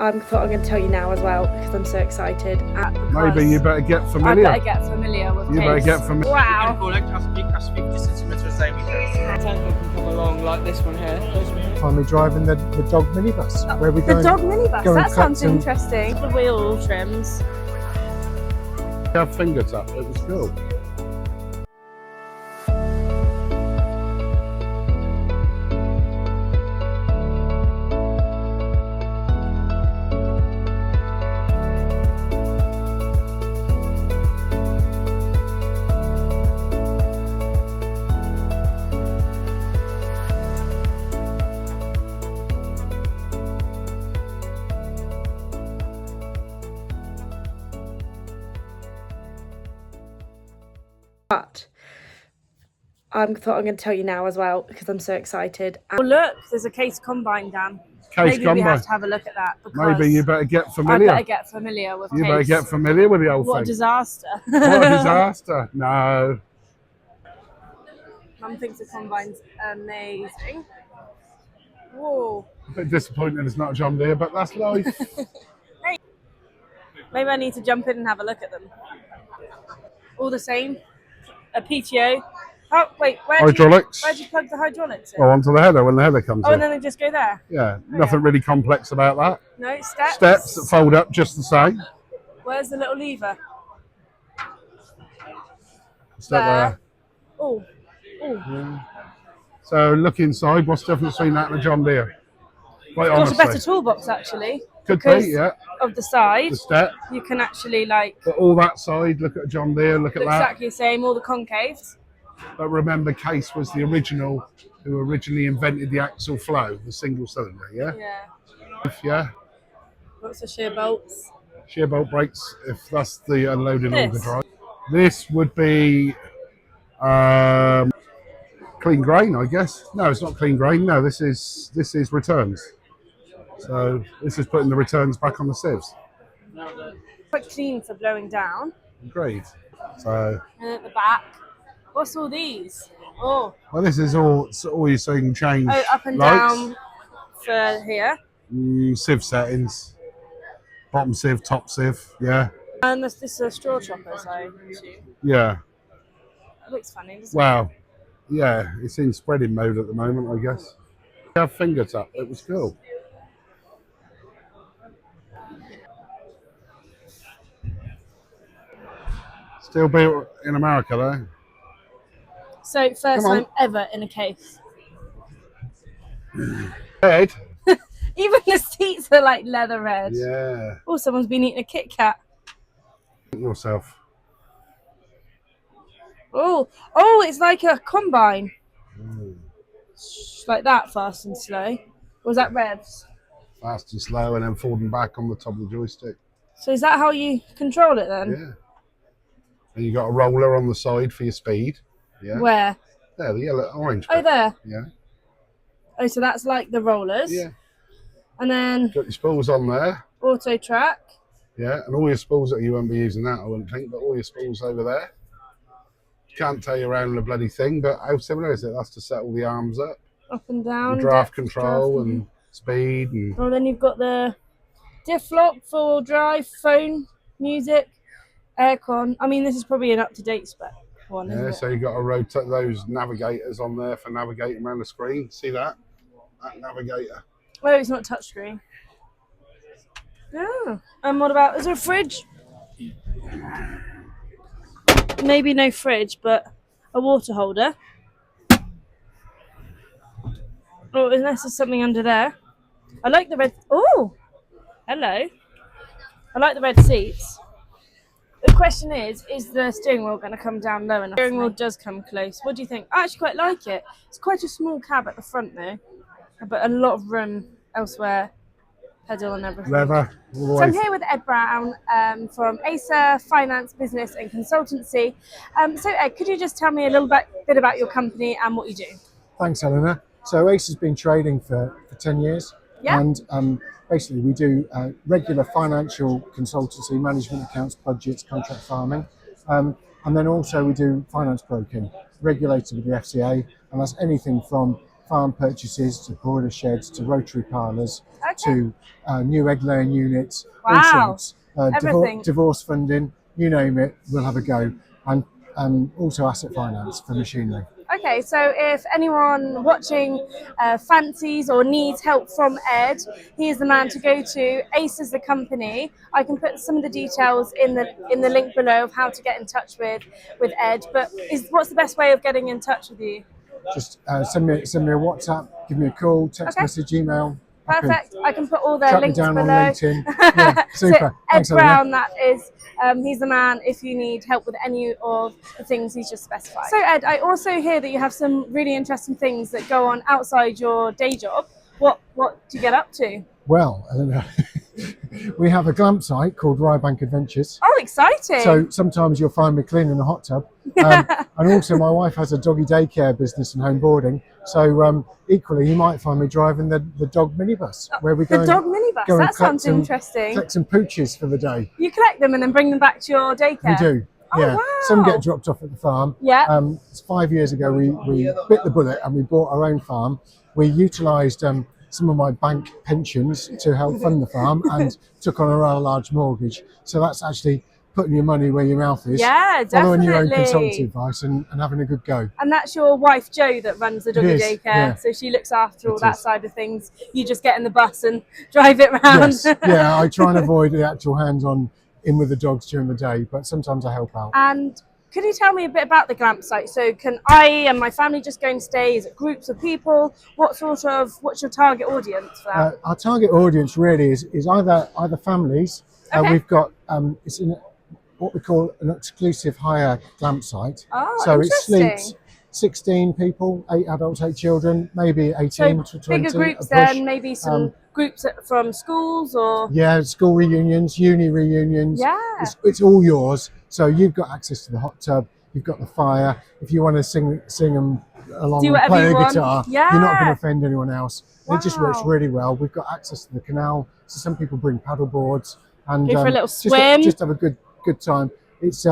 I thought I'm going to tell you now as well because I'm so excited. Maybe you better get familiar. I better get familiar with You better get familiar. Wow. You can collect as big as 50 centimeters diameter. Tango can come along like this one here. Finally driving the dog minibus. Where are we going? The dog minibus, that sounds and interesting. The wheel trims. Have fingers up, it was cool. But I thought I'm going to tell you now as well because I'm so excited. Oh look, there's a case combine, Dan. Maybe we have to have a look at that. Maybe you better get familiar. I better get familiar with You better get familiar with the old What thing. a disaster. What a disaster. No. Mum thinks the combine's amazing. Whoa. A bit disappointing it's not a John Deere, but that's life. Maybe I need to jump in and have a look at them. All the same. A PTO. Oh, wait, Hydraulics. where'd you plug the hydraulics in? Oh, onto the header when the header comes Oh, in. and then they just go there? Yeah, nothing really complex about that. No, steps? Steps that fold up just the same. Where's the little lever? Step there. Oh, Yeah. So look inside, what's the difference between that and a John Deere? Quite got a honestly. better toolbox actually. Could because be, yeah. of the side. The step. You can actually like... But all that side, look at a John Deere, look at that. Exactly the same, all the concaves. But remember, Case was the original, who originally invented the axle flow, the single cylinder, yeah? Yeah. Yeah. Lots of shear bolts. Shear bolt brakes, if that's the unloading auger This? drive. This would be clean grain, I guess. No, it's not clean grain. No, this is returns. So this is putting the returns back on the sieves. Quite clean for blowing down. Great. So. And at the back, what's all these? Oh. Well, this is all you so you can change. Oh, up and lights. down for here. Sieve settings. Bottom sieve, top sieve. Yeah. And this is a straw chopper, so. Yeah. It looks funny, doesn't Wow. Yeah, it's in spreading mode at the moment, I guess. Have fingers up. It was cool. Still built in America, though. So first time ever in a case. Red? Even the seats are like leather red. Yeah. Oh, someone's been eating a Kit Kat. Yourself. Oh, it's like a combine. Like that, fast and slow. Or was that revs? Fast and slow, and then forward and back on the top of the joystick. So is that how you control it then? Yeah. And you got a roller on the side for your speed. Yeah. Where? There, the yellow, orange. Oh, bit. there. Yeah. Oh, so that's like the rollers. Yeah. And then Got your spools on there. auto track. Yeah, and all your spools that you won't be using that, I wouldn't think, but all your spools over there. Can't tell you around the bloody thing, but how similar is it? That's to set all the arms up. Up and down. And draft depth, control draft, and speed and Oh, then you've got the diff lock, four-wheel drive, phone, music, aircon. I mean, this is probably an up-to-date spec one, isn't yeah, it? so you've got to rotate those navigators on there for navigating around the screen. See that? That navigator. Oh, it's not touchscreen. Yeah. And what about, is there a fridge? Maybe no fridge, but a water holder. Oh, unless there's something under there. I like the red. Oh, hello. I like the red seats. The question is the steering wheel going to come down low enough? The steering wheel does come close. What do you think? I actually quite like it. It's quite a small cab at the front though, but a lot of room elsewhere. Pedal and everything. Leather. So I'm here with Ed Brown from ACER Finance, Business and Consultancy. So Ed, could you just tell me a little bit about your company and what you do? Thanks, Eleanor. So ACE has been trading for 10 years. Yeah. And basically we do regular financial consultancy, management accounts, budgets, contract farming. And then also we do finance broking, regulated with the FCA. And that's anything from farm purchases to broiler sheds to rotary parlours Okay. to new egg laying units, all Wow. sorts. Everything. Divorce funding, you name it, we'll have a go. And also asset finance for machinery. Okay, so if anyone watching fancies or needs help from Ed, he is the man to go to. Ace is the company. I can put some of the details in the link below of how to get in touch with Ed. But what's the best way of getting in touch with you? Just send me a WhatsApp, give me a call, text Okay. message, email. Perfect. I can put all their Track me links down below. on LinkedIn. Yeah, super. So Ed Thanks, Olivia. Brown, that is. He's the man if you need help with any of the things he's just specified. So Ed, I also hear that you have some really interesting things that go on outside your day job. What do you get up to? Well, I don't know. We have a glamp site called Rybank Adventures. Oh, exciting! So sometimes you'll find me cleaning a hot tub. And also my wife has a doggy daycare business and home boarding. So equally, you might find me driving the dog minibus where we go. The dog minibus, that sounds interesting. Collect some pooches for the day. You collect them and then bring them back to your daycare? We do. Oh, yeah. wow. Some get dropped off at the farm. Yeah. 5 years ago, we bit the bullet and we bought our own farm. We utilised some of my bank pensions to help fund the farm and took on a rather large mortgage. So that's actually putting your money where your mouth is. Yeah, definitely. Following your own consultancy advice and having a good go. And that's your wife, Jo, that runs the doggy daycare. Yeah. So she looks after all that side of things. You just get in the bus and drive it round. Yes. Yeah, I try and avoid the actual hands-on in with the dogs during the day, but sometimes I help out. And could you tell me a bit about the glamp site? So can I and my family just go and stay? Is it groups of people? What's your target audience for that? Our target audience really is either families. Okay. We've got it's in what we call an exclusive hire glamp site. Oh, so interesting. It sleeps 16 people, 8 adults, 8 children, maybe 18 to 20. Bigger groups then, maybe some groups from schools or... Yeah, school reunions, uni reunions. Yeah. It's all yours. So you've got access to the hot tub, you've got the fire. If you want to sing them along and play a guitar, you're not going to offend anyone else. Wow. It just works really well. We've got access to the canal, so some people bring paddle boards and go for a little swim. Just have a good time. It's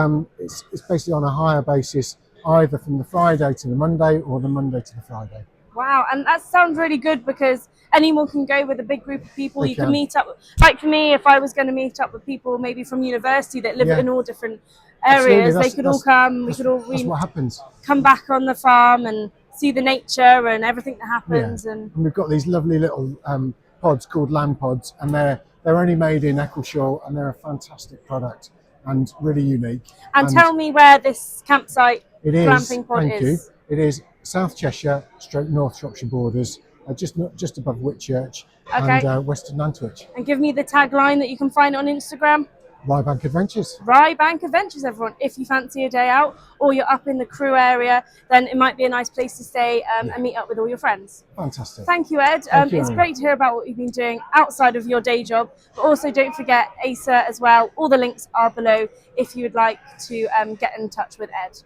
basically on a hire basis, either from the Friday to the Monday or the Monday to the Friday. Wow, and that sounds really good because anyone can go with a big group of people. You can meet up. Like for me, if I was going to meet up with people maybe from university that live in all different areas, they could all come. We could all that's what happens. Come back on the farm and see the nature and everything that happens. Yeah. And we've got these lovely little pods called LAMMA pods, and they're only made in Eccleshaw, and they're a fantastic product and really unique. And tell me where this campsite glamping pod is. Thank you. It is South Cheshire, North Shropshire borders, just above Whitchurch and Western Nantwich. And give me the tagline that you can find on Instagram. Rybank Adventures. Rybank Adventures, everyone. If you fancy a day out or you're up in the Crewe area, then it might be a nice place to stay and meet up with all your friends. Fantastic. Thank you, Ed. It's great to hear about what you've been doing outside of your day job, but also don't forget Asa as well. All the links are below if you would like to get in touch with Ed.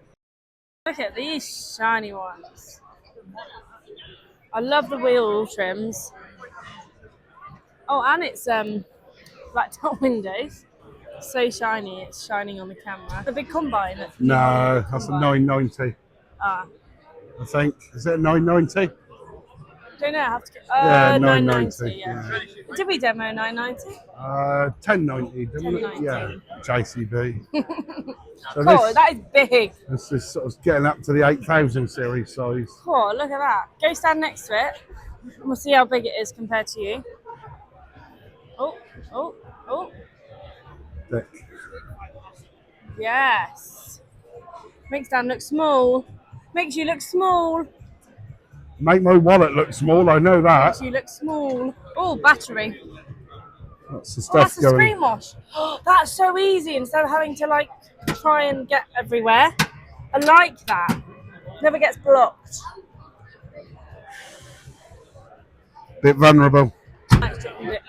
Look at these shiny ones. I love the wheel trims. Oh, and it's blacked out windows. So shiny, it's shining on the camera. The big combine. No, that's a 990. Ah. I think. Is it a 990? Don't know, I have to get... yeah, 990, yeah. Did we demo 990? 1090, didn't we? 1090. Yeah, JCB. So Cool, that is big. This is sort of getting up to the 8000 series size. Cool, look at that. Go stand next to it and we'll see how big it is compared to you. Oh. Thick. Yes. Makes Dan look small. Makes you look small. Make my wallet look small, I know that. Makes you look small. Oh, battery. That's the stuff That's the going. screen wash. That's so easy instead of having to like try and get everywhere. I like that. Never gets blocked. Bit vulnerable.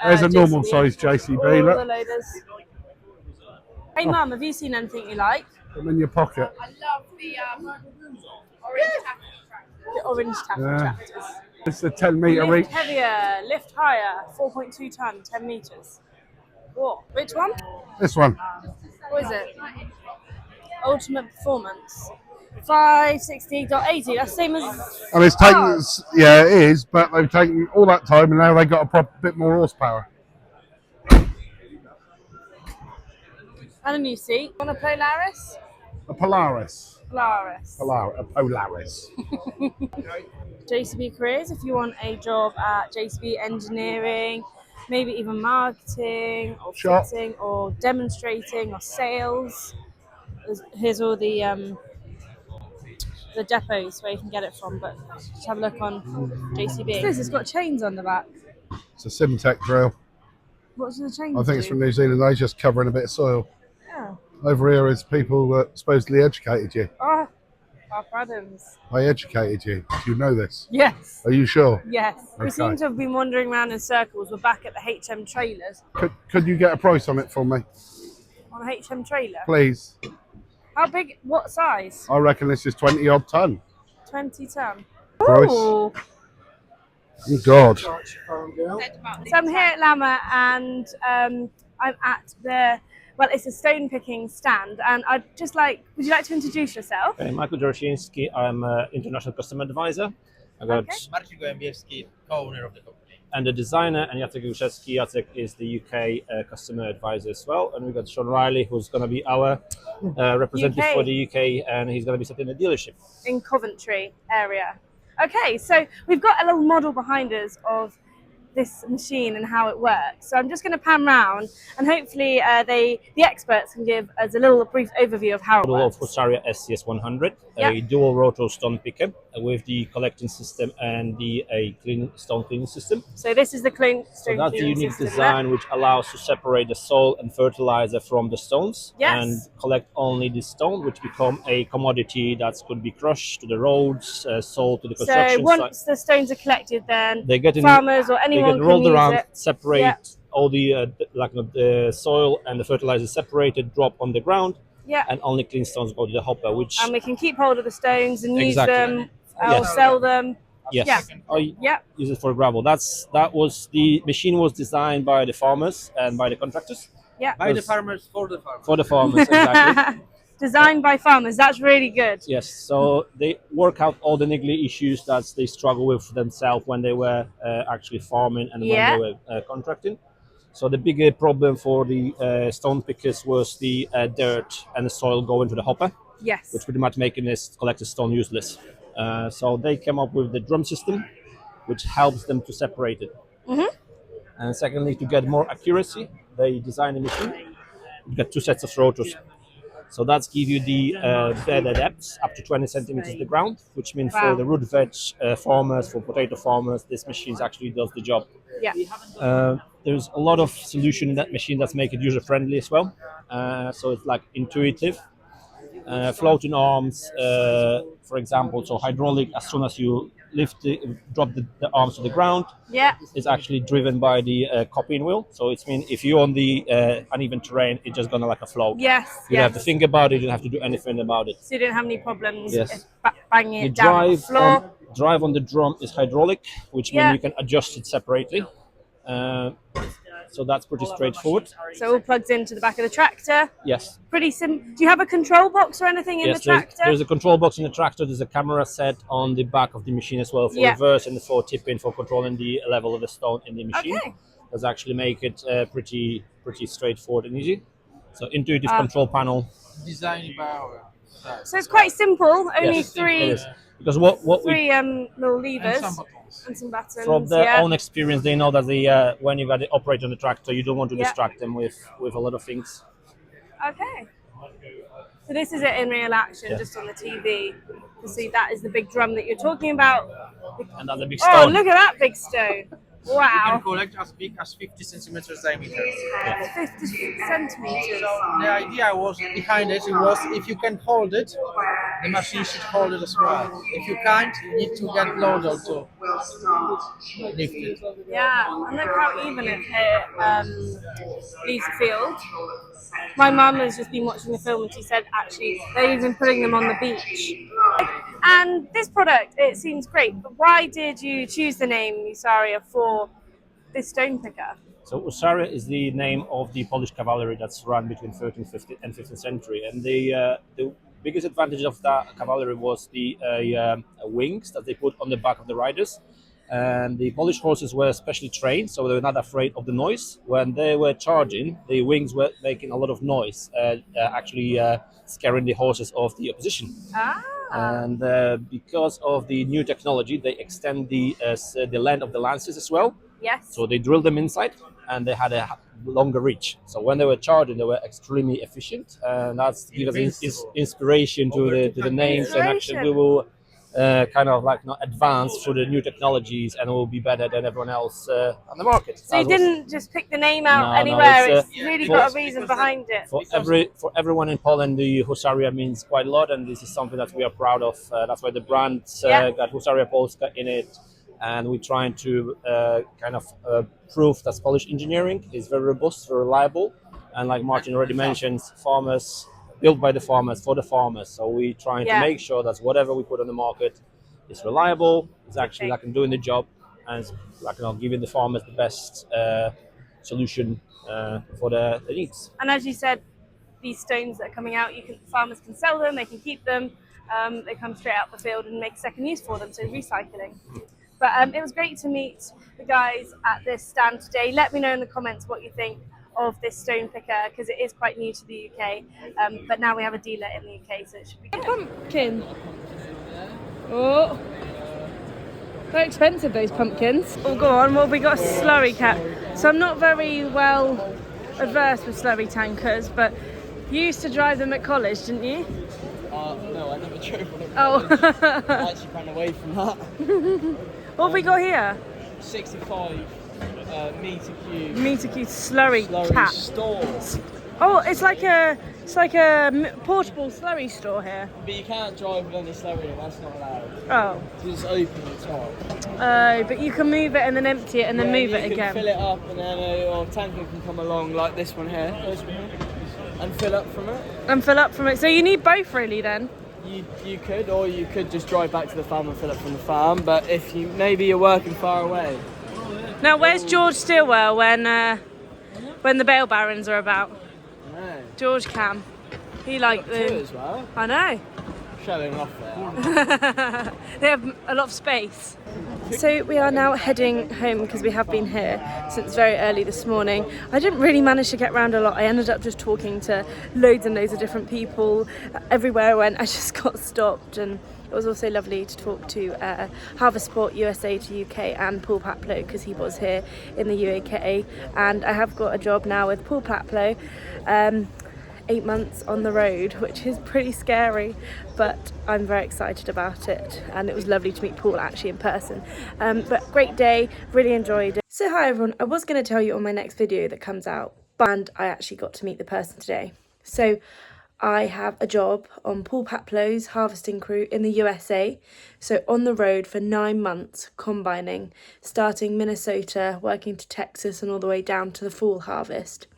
There's a normal JCB. size JCB. All Look, the loaders. Hey Mum, have you seen anything you like? put them in your pocket. I love the orange tackle tractor. The orange tackle tractors. It's a 10 metre Lift reach. heavier, lift higher, 4.2 ton, 10 metres. What? Which one? This one. What is it? Ultimate Performance. 560.80. That's the same as. And it's taken, ours. yeah, it is, but they've taken all that time and now they've got a bit more horsepower. And a new seat. On a Polaris? A Polaris. Polaris. A Polaris. JCB careers, if you want a job at JCB engineering, maybe even marketing or Shop. fitting or demonstrating or sales. Here's all the depots where you can get it from, but just have a look on JCB. This has got chains on the back. It's a Simtech drill. What's the chains I think do? it's from New Zealand. They're just covering a bit of soil. Yeah. Over here is people that supposedly educated you. Oh, Bob Adams. I educated you. Do you know this? Yes. Are you sure? Yes. We Okay. seem to have been wandering around in circles. We're back at the HM trailers. Could you get a price on it for me, On a HM trailer? please? How big? What size? I reckon this is 20 odd ton. 20 ton. Price. Ooh. Oh God. So I'm here at LAMMA and I'm at it's a stone picking stand, and would you like to introduce yourself? Michael Doroshinsky, I'm an international customer advisor. I got Marcin Gołębiewski, co-owner of the company. and the designer, and Jacek Głuszewski. Jacek is the UK customer advisor as well. And we got Sean Riley, who's going to be our representative for the UK, and he's going to be sitting in the dealership in Coventry area. Okay, so we've got a little model behind us of this machine and how it works. So I'm just going to pan round, and hopefully the experts can give us a little brief overview of how it model works. of Husaria SCS 100, Yep. a dual rotor stone picker with the collecting system and the stone cleaning system. So this is the clean So stone that's the cleaning unique system, design which allows to separate the soil and fertilizer from the stones, Yes. and collect only the stone, which become a commodity that could be crushed to the roads, sold to the So construction once site. the stones are collected, then They get farmers or they anyone get rolled can around, use it. separate Yeah. all the soil and the fertilizer separated, drop on the ground, Yeah. and only clean stones go to the hopper, which And we can keep hold of the stones and use Exactly. them or Yes. sell them. yes, Yeah. I Yeah. use it for gravel. The machine was designed by the farmers and by the contractors. Yeah. By the Yes. farmers, for the farmers. For the farmers, exactly. Designed by farmers. That's really good. Yes, so they work out all the niggly issues that they struggle with themselves when they were actually farming and Yeah. when they were contracting. So the bigger problem for the stone pickers was the dirt and the soil going to the hopper, Yes. which pretty much making this collected stone useless. So they came up with the drum system, which helps them to separate it. Mhm. And secondly, to get more accuracy, they designed a machine. You got two sets of rotors. So that's give you the better depths, up to 20 centimeters to the ground, which means Wow. for the root veg farmers, for potato farmers, this machine actually does the job. Yeah. There's a lot of solution in that machine that's make it user friendly as well. So it's like intuitive. Floating arms, for example, so hydraulic, as soon as you drop the arms to the ground, Yeah. it's actually driven by the copying wheel. So it's mean if you're on the uneven terrain, it's just gonna like a float. Yes. You don't Yes. have to think about it, you don't have to do anything about it. So you don't have any problems Yes. banging The it down on the floor. drive on the drum is hydraulic, which Yeah. means you can adjust it separately. So that's pretty straightforward. So it all plugs into the back of the tractor. Yes. Pretty simple. Do you have a control box or anything in Yes, the tractor? there's a control box in the tractor. There's a camera set on the back of the machine as well for Yeah. reverse and for tipping, for controlling the level of the stone in the machine. Okay. Does actually make it pretty straightforward and easy. So intuitive Ah. control panel. Designed by our staff. So it's quite simple. Only Yes, it three is. Because what we little And levers some buttons. and some buttons. from their yeah. own experience, they know that when you got the operator on the tractor, you don't want to Yeah. distract them with a lot of things. Okay. So this is it in real action, Yeah. just on the TV. You see, that is the big drum that you're talking about. And that's a big Oh, stone. look at that big stone! You can Wow. collect as big as 50 centimeters diameter. 50 centimeters. The idea was behind it was if you can hold it, the machine should hold it as well. If you can't, you need to get loader to lift it. Yeah, and look how even it leaves the field. My mum has just been watching the film and she said actually they're even putting them on the beach. And this product, it seems great, but why did you choose the name Usaria for this stone picker? So Husaria is the name of the Polish cavalry that's run between 13th and 15th century, and the biggest advantage of that cavalry was the wings that they put on the back of the riders. And the Polish horses were specially trained, so they were not afraid of the noise. When they were charging, the wings were making a lot of noise, actually scaring the horses of the opposition. And because of the new technology, they extend the length of the lances as well. Yes. So they drilled them inside, and they had a longer reach. So when they were charging, they were extremely efficient, and that's gives us inspiration to the names. And actually, we will kind of like not advance through the new technologies, and will be better than everyone else on the market. So you didn't just pick the name out anywhere. It's really got a reason behind it. For everyone in Poland, the Husaria means quite a lot, and this is something that we are proud of. That's why the brand got Husaria Polska in it. And we're trying to kind of prove that Polish engineering is very robust, very reliable, and like Martin already mentioned, farmers built by the farmers for the farmers. So we're trying to make sure that whatever we put on the market is reliable, is actually like doing the job, and it's like giving the farmers the best solution for their needs. And as you said, these stones that are coming out, farmers can sell them, they can keep them. They come straight out the field and make second use for them. So recycling. But it was great to meet the guys at this stand today. Let me know in the comments what you think of this stone picker, because it is quite new to the UK. But now we have a dealer in the UK, so it should be good. Pumpkin. Oh, very expensive, those pumpkins. Oh, go on. Well, we got a slurry cap. So I'm not very well averse with slurry tankers, but you used to drive them at college, didn't you? No, I never drove one. Oh. I actually ran away from that. What have we got here? 65 meter cube slurry cap. Store. Oh, it's like a portable slurry store here. But you can't drive with any slurry, that's not allowed. Oh. So just open the top. Oh, but you can move it and then empty it and then move it again. You can fill it up, and then a tanker can come along like this one here. And fill up from it. So you need both really then? You could, or you could just drive back to the farm and fill up from the farm. But if maybe you're working far away. Now where's George Stilwell when the bail barons are about? I know. George Cam. He liked them. As well. I know. Showing off there. They have a lot of space. So we are now heading home because we have been here since very early this morning. I didn't really manage to get around a lot. I ended up just talking to loads and loads of different people. Everywhere I went, I just got stopped, and it was also lovely to talk to Harvest Sport USA to UK and Paul Paplow, because he was here in the UK, and I have got a job now with Paul Paplow. 8 months on the road, which is pretty scary, but I'm very excited about it, and it was lovely to meet Paul actually in person. But great day, really enjoyed it. So hi everyone, I was going to tell you on my next video that comes out, but I actually got to meet the person today. So I have a job on Paul Paplow's harvesting crew in the USA, so on the road for 9 months combining, starting Minnesota, working to Texas and all the way down to the fall harvest.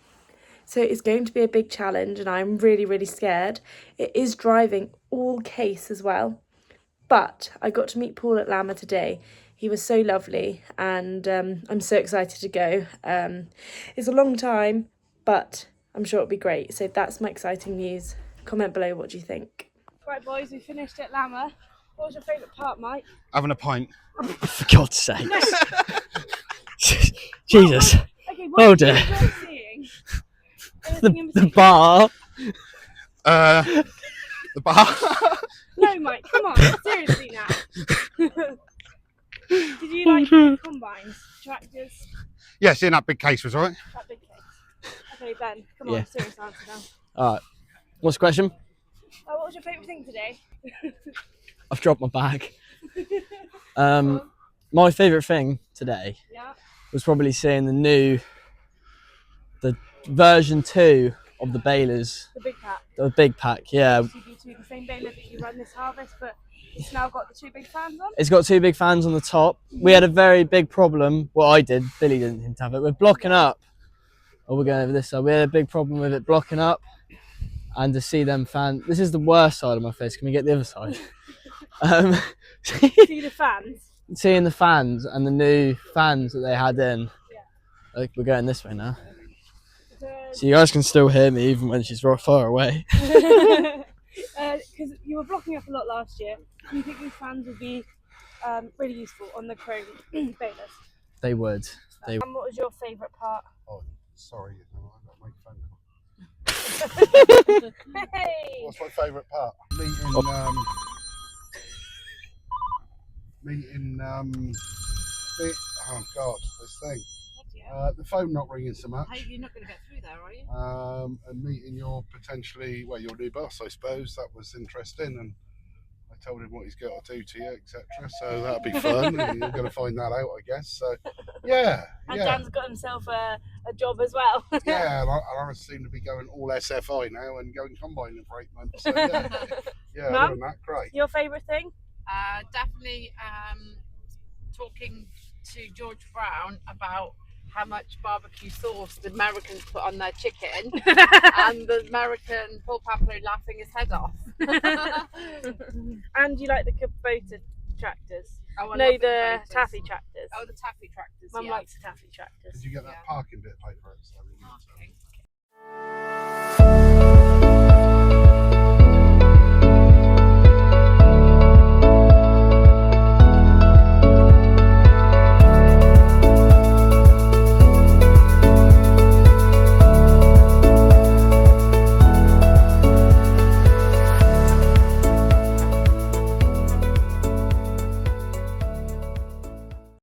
So it's going to be a big challenge, and I'm really, really scared. It is driving all case as well. But I got to meet Paul at LAMMA today. He was so lovely, and I'm so excited to go. It's a long time, but I'm sure it'll be great. So that's my exciting news. Comment below, what do you think? Right, boys, we finished at LAMMA. What was your favourite part, Mike? Having a pint. For God's sake. Jesus. Okay, what did you enjoy seeing? The bar. The bar. No, Mike, come on, seriously now. Did you like the combines, tractors? Yeah, seeing that big case was alright. That big case. Okay, Ben, come on, serious answer now. Alright. What's the question? What was your favourite thing today? I've dropped my bag. My favourite thing today was probably seeing the version 2 of the balers. The big pack. The big pack, yeah. CB2, the same baler that you run this harvest, but it's now got the 2 big fans on? It's got 2 big fans on the top. We had a very big problem. Well, I did. Billy didn't seem to have it. We're blocking up. Oh, we're going over this side. We had a big problem with it blocking up. And to see them fans. This is the worst side of my face. Can we get the other side? See the fans? Seeing the fans and the new fans that they had in. Like, we're going this way now. So you guys can still hear me even when she's right far away. Because You were blocking up a lot last year. Do you think these fans would be really useful on the chrome bailers? They would. And what was your favourite part? Oh, sorry, I got my phone call. Hey! What's my favourite part? Oh God, this thing. The phone not ringing so much. Hey, you're not going to get through there, are you? And meeting your your new boss, I suppose. That was interesting, and I told him what he's got to do to you, etc. So that'll be fun. And you're going to find that out, I guess. So, yeah. And Dan's got himself a job as well. Yeah, and I seem to be going all SFI now and going combining for 8 months. So, yeah, yeah, Mum, doing that, great. Your favourite thing? Definitely talking to George Brown about how much barbecue sauce the Americans put on their chicken and the American Paul Pablo laughing his head off. And you like the Kubota tractors? Oh, I no, love the Kubotas. taffy tractors. Oh, the taffy tractors. Mum yeah. likes the taffy tractors. Did you get that Yeah. parking bit paid for it? So,